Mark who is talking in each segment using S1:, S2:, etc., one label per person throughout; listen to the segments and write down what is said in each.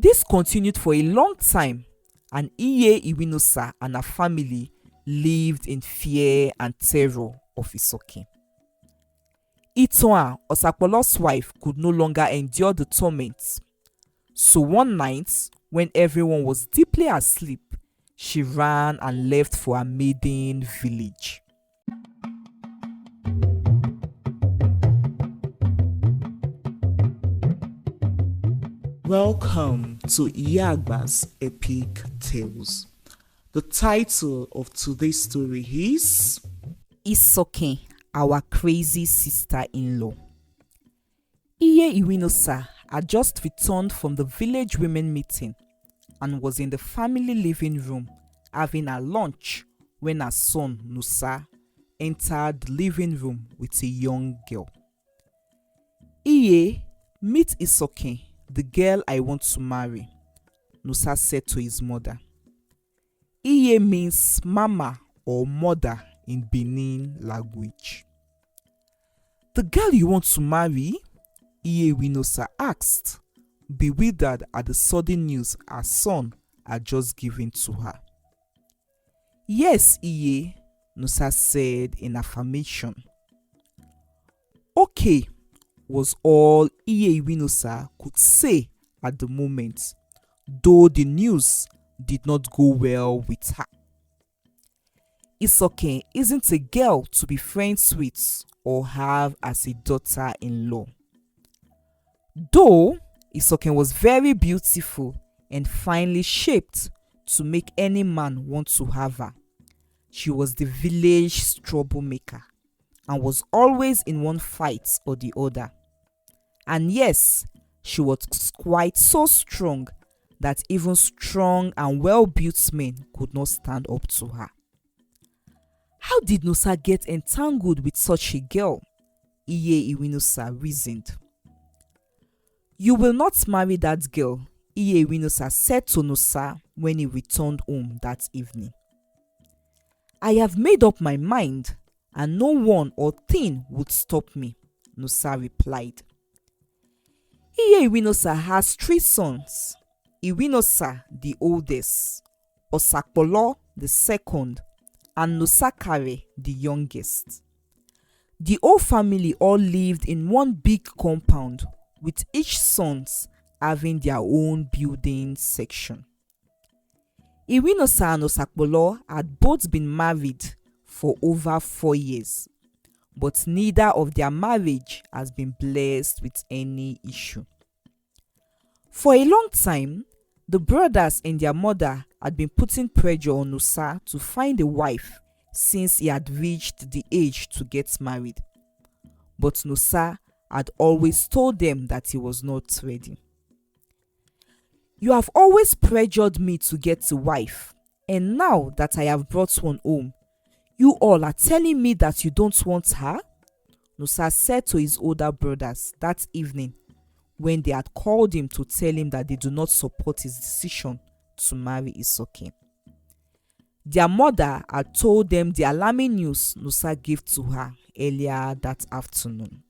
S1: This continued for a long time, and Iye Iwinosa and her family lived in fear and terror of Isoken. Itoa, Osakpolo's wife, could no longer endure the torment. So one night, when everyone was deeply asleep, she ran and left for her maiden village. Welcome to Iyagba's Epic Tales. The title of today's story is Isoken, Our Crazy Sister-in-Law. Iye Iwinosa had just returned from the village women meeting and was in the family living room having her lunch when her son Nosa entered the living room with a young girl. Iye, meet Isoken, the girl I want to marry, Nosa said to his mother. Iye means mama or mother in Benin language. The girl you want to marry? Iye Iwinosa asked, bewildered at the sudden news her son had just given to her. Yes, Iye, Nosa said in affirmation. Okay, was all Iye Iwinosa could say at the moment, though the news did not go well with her. Isoken isn't a girl to be friends with or have as a daughter-in-law. Though Isoken was very beautiful and finely shaped to make any man want to have her, she was the village's troublemaker and was always in one fight or the other. And yes, she was quite so strong that even strong and well-built men could not stand up to her. How did Nosa get entangled with such a girl? Iye Iwinosa reasoned. You will not marry that girl, Iye Iwinosa said to Nosa when he returned home that evening. I have made up my mind, and no one or thing would stop me, Nosa replied. Iye Iwinosa has 3 sons, Iwinosa the oldest, Osakpolo the second, and Nosakare the youngest. The whole family all lived in one big compound, with each sons having their own building section. Iwinosa and Osakpolo had both been married for over 4 years, but neither of their marriage has been blessed with any issue. For a long time, the brothers and their mother had been putting pressure on Nosa to find a wife since he had reached the age to get married. But Nosa had always told them that he was not ready. You have always pressured me to get a wife, and now that I have brought one home, you all are telling me that you don't want her? Nosa said to his older brothers that evening when they had called him to tell him that they do not support his decision to marry Isoken. Their mother had told them the alarming news Nosa gave to her earlier that afternoon,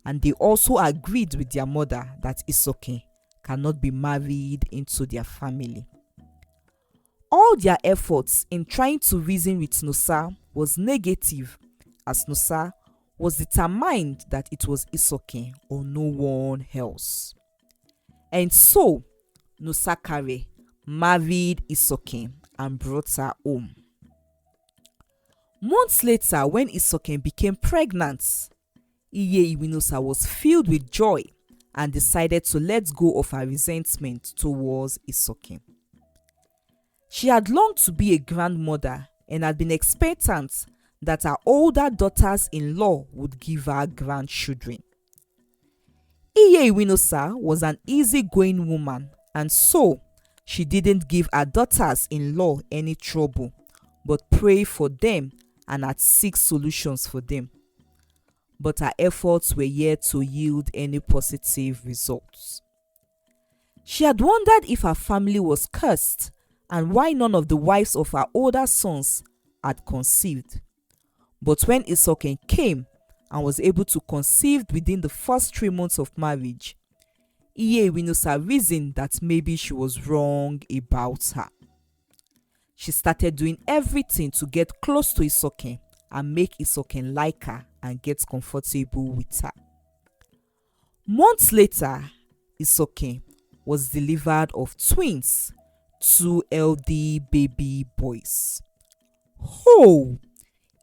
S1: and they also agreed with their mother that Isoken cannot be married into their family. All their efforts in trying to reason with Nosa was negative, as Nosa was determined that it was Isoken or no one else. And so, Nosakare married Isoken and brought her home. Months later, when Isoken became pregnant, Iye Iwinosa was filled with joy and decided to let go of her resentment towards Isoken. She had longed to be a grandmother and had been expectant that her older daughters-in-law would give her grandchildren. Iye Iwinosa was an easygoing woman, and so she didn't give her daughters-in-law any trouble, but prayed for them and had 6 solutions for them. But her efforts were yet to yield any positive results. She had wondered if her family was cursed and why none of the wives of her older sons had conceived. But when Isoken came and was able to conceive within the first 3 months of marriage, Iye Iwinosa reasoned that maybe she was wrong about her. She started doing everything to get close to Isoken and make Isoken like her and get comfortable with her. Months later, Isoken was delivered of twins, 2 healthy baby boys. Oh!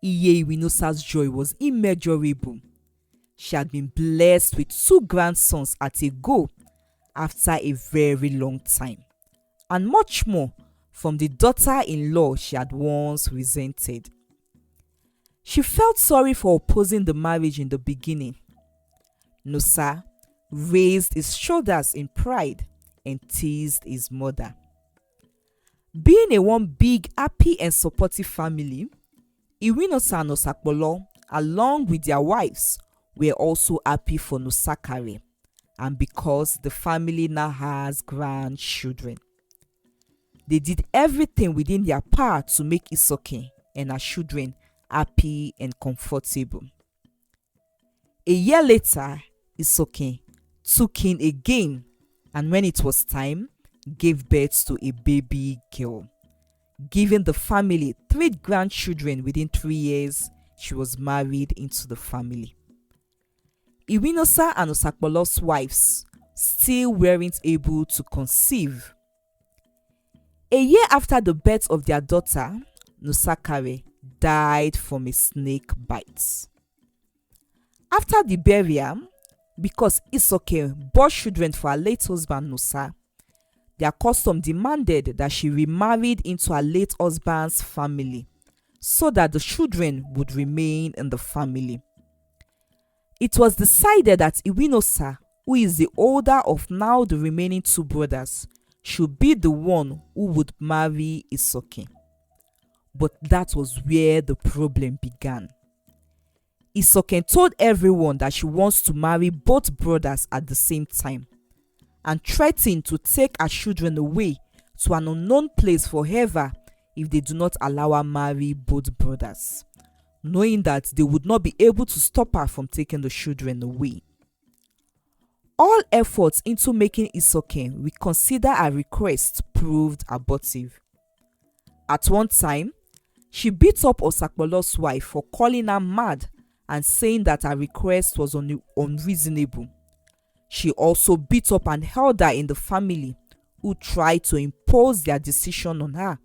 S1: Iye Iwinosa's joy was immeasurable. She had been blessed with 2 grandsons at a go after a very long time, and much more from the daughter-in-law she had once resented. She felt sorry for opposing the marriage in the beginning. Nosa raised his shoulders in pride and teased his mother. Being a one big, happy and supportive family, Iwinosa and Nosakpolo, along with their wives, were also happy for Nosakare, and because the family now has grandchildren. They did everything within their power to make Isoken and her children happy and comfortable. A year later, Isoken took in again, and when it was time, gave birth to a baby girl, giving the family 3 grandchildren within 3 years she was married into the family. Iwinosa and Osakpolo's wives still weren't able to conceive. A year after the birth of their daughter, Nosakare died from a snake bite. After the burial, because Isoken bore children for her late husband Nosa, their custom demanded that she remarried into her late husband's family so that the children would remain in the family. It was decided that Iwinosa, who is the older of now the remaining 2 brothers, should be the one who would marry Isoken. But that was where the problem began. Isoken told everyone that she wants to marry both brothers at the same time, and threatened to take her children away to an unknown place forever if they do not allow her marry both brothers, knowing that they would not be able to stop her from taking the children away. All efforts into making Isoken reconsider her request proved abortive. At one time, she beat up Osakpolo's wife for calling her mad and saying that her request was unreasonable. She also beat up an elder in the family who tried to impose their decision on her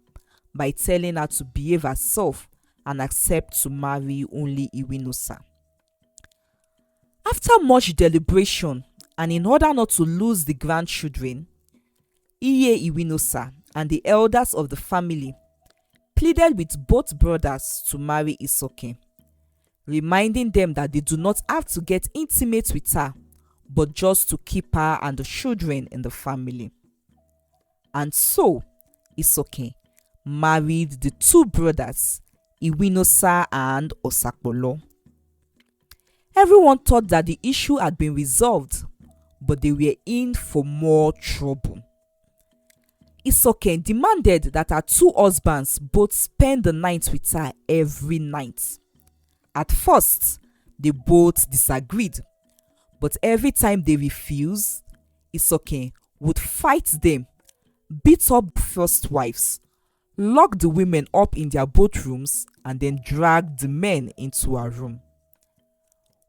S1: by telling her to behave herself and accept to marry only Iwinosa. After much deliberation, and in order not to lose the grandchildren, Iye Iwinosa and the elders of the family pleaded with both brothers to marry Isoken, reminding them that they do not have to get intimate with her, but just to keep her and the children in the family. And so, Isoken married the 2 brothers, Iwinosa and Osakpolo. Everyone thought that the issue had been resolved, but they were in for more trouble. Isoken demanded that her 2 husbands both spend the night with her every night. At first, they both disagreed, but every time they refused, Isoken would fight them, beat up first wives, lock the women up in their both rooms, and then drag the men into her room.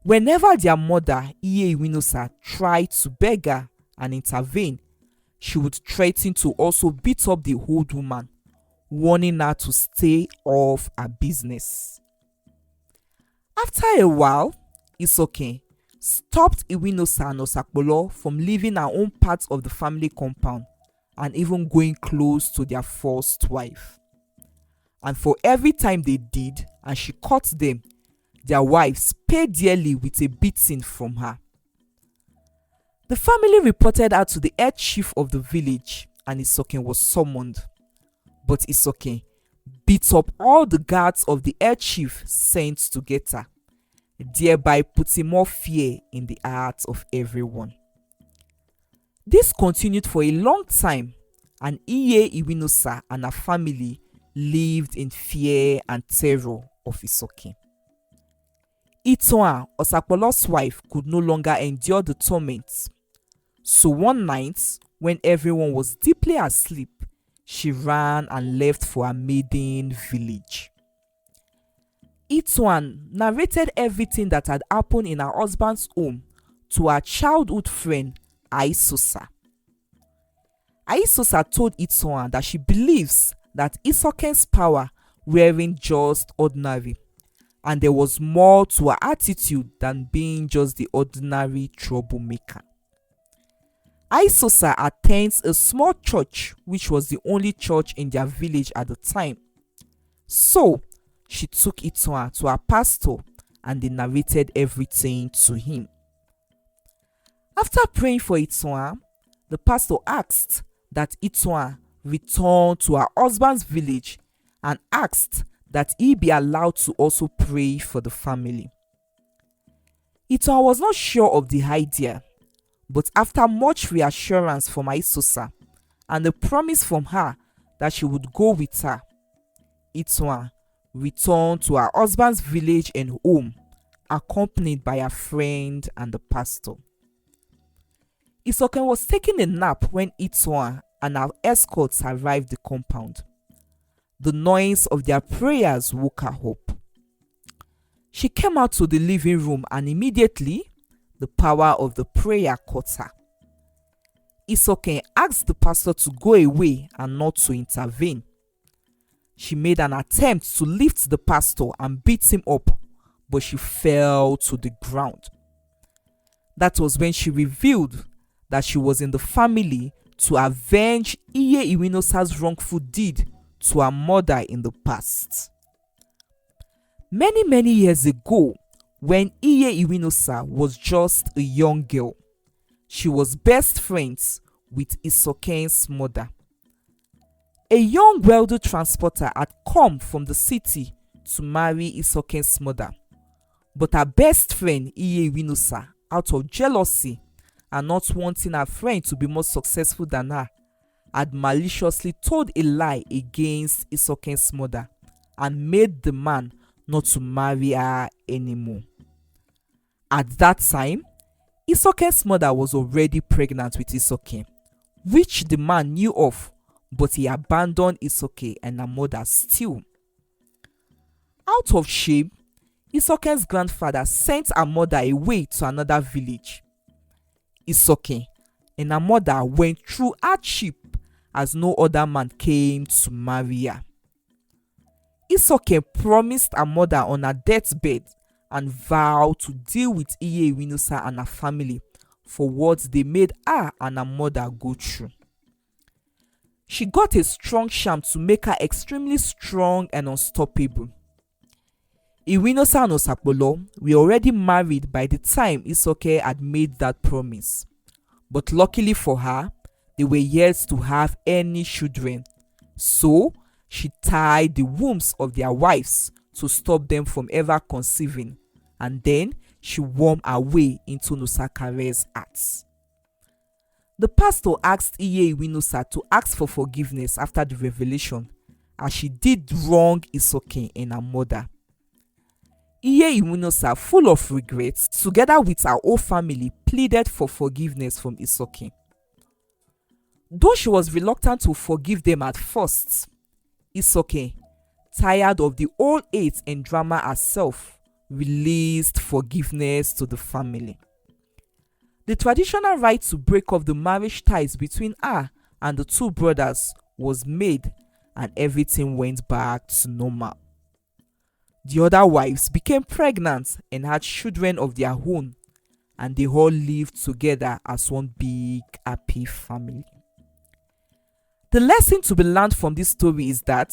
S1: Whenever their mother, Iye Iwinosa, tried to beg her and intervene, she would threaten to also beat up the old woman, warning her to stay off her business. After a while, Isoken stopped Iwinosa and Osakpolo from leaving her own part of the family compound and even going close to their first wife. And for every time they did and she caught them, their wives paid dearly with a beating from her. The family reported her to the head chief of the village and Isoken was summoned. But Isoken beat up all the guards of the head chief sent to get her, thereby putting more fear in the hearts of everyone. This continued for a long time, and Iye Iwinosa and her family lived in fear and terror of Isoken. Itoa, Osakpolo's wife, could no longer endure the torment, So one night, when everyone was deeply asleep, she ran and left for her maiden village. Ituan narrated everything that had happened in her husband's home to her childhood friend Isosa. Isosa told Ituan that she believes that Isoken's power weren't just ordinary, and there was more to her attitude than being just the ordinary troublemaker. Isosa attends a small church which was the only church in their village at the time. So she took Ituan to her pastor and they narrated everything to him. After praying for Ituan, the pastor asked that Ituan return to her husband's village and asked that he be allowed to also pray for the family. Ituan was not sure of the idea, but after much reassurance from Isosa and a promise from her that she would go with her, Ituan returned to her husband's village and home, accompanied by her friend and the pastor. Isoken was taking a nap when Ituan and her escorts arrived the compound. The noise of their prayers woke her up. She came out to the living room and immediately the power of the prayer caught her. Isoken asked the pastor to go away and not to intervene. She made an attempt to lift the pastor and beat him up, but she fell to the ground. That was when she revealed that she was in the family to avenge Iye Iwinosa's wrongful deed to her mother in the past. Many years ago, when Iye Iwinosa was just a young girl, she was best friends with Isoken's mother. A young wealthy transporter had come from the city to marry Isoken's mother, but her best friend Iye Iwinosa, out of jealousy and not wanting her friend to be more successful than her, had maliciously told a lie against Isoken's mother and made the man not to marry her anymore. At that time, Isoken's mother was already pregnant with Isoken, which the man knew of, but he abandoned Isoken and her mother still. Out of shame, Isoken's grandfather sent her mother away to another village. Isoken and her mother went through hardship as no other man came to marry her. Isoken promised her mother on her deathbed and vowed to deal with Iye Iwinosa and her family for what they made her and her mother go through. She got a strong charm to make her extremely strong and unstoppable. Iwinosa and Osapolo were already married by the time Isoken had made that promise, but luckily for her, they were yet to have any children, so she tied the wombs of their wives to stop them from ever conceiving, and then she wormed her way into Nosakare's heart. The pastor asked Iye Iwinosa to ask for forgiveness after the revelation, as she did wrong Isoken and her mother. Iye Iwinosa, full of regrets, together with her whole family, pleaded for forgiveness from Isoken. Though she was reluctant to forgive them at first, Isoken, tired of the whole hate and drama herself, released forgiveness to the family. The traditional rite to break off the marriage ties between her and the two brothers was made, and everything went back to normal. The other wives became pregnant and had children of their own, and they all lived together as one big happy family. The lesson to be learned from this story is that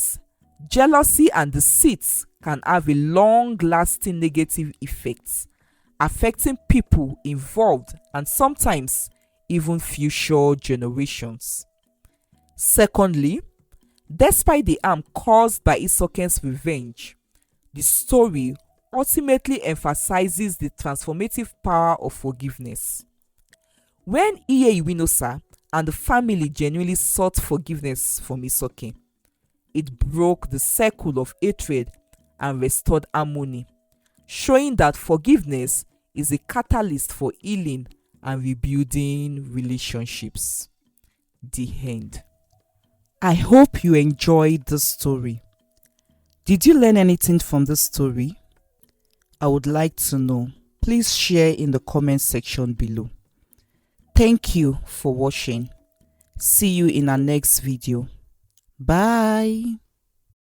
S1: jealousy and deceit can have a long-lasting negative effects, affecting people involved and sometimes even future generations. Secondly, despite the harm caused by Isoken's revenge, the story ultimately emphasizes the transformative power of forgiveness. When Iye Iwinosa and the family genuinely sought forgiveness from Isoken, it broke the circle of hatred and restored harmony, showing that forgiveness is a catalyst for healing and rebuilding relationships. The end. I hope you enjoyed this story. Did you learn anything from this story? I would like to know. Please share in the comment section below. Thank you for watching. See you in our next video. Bye.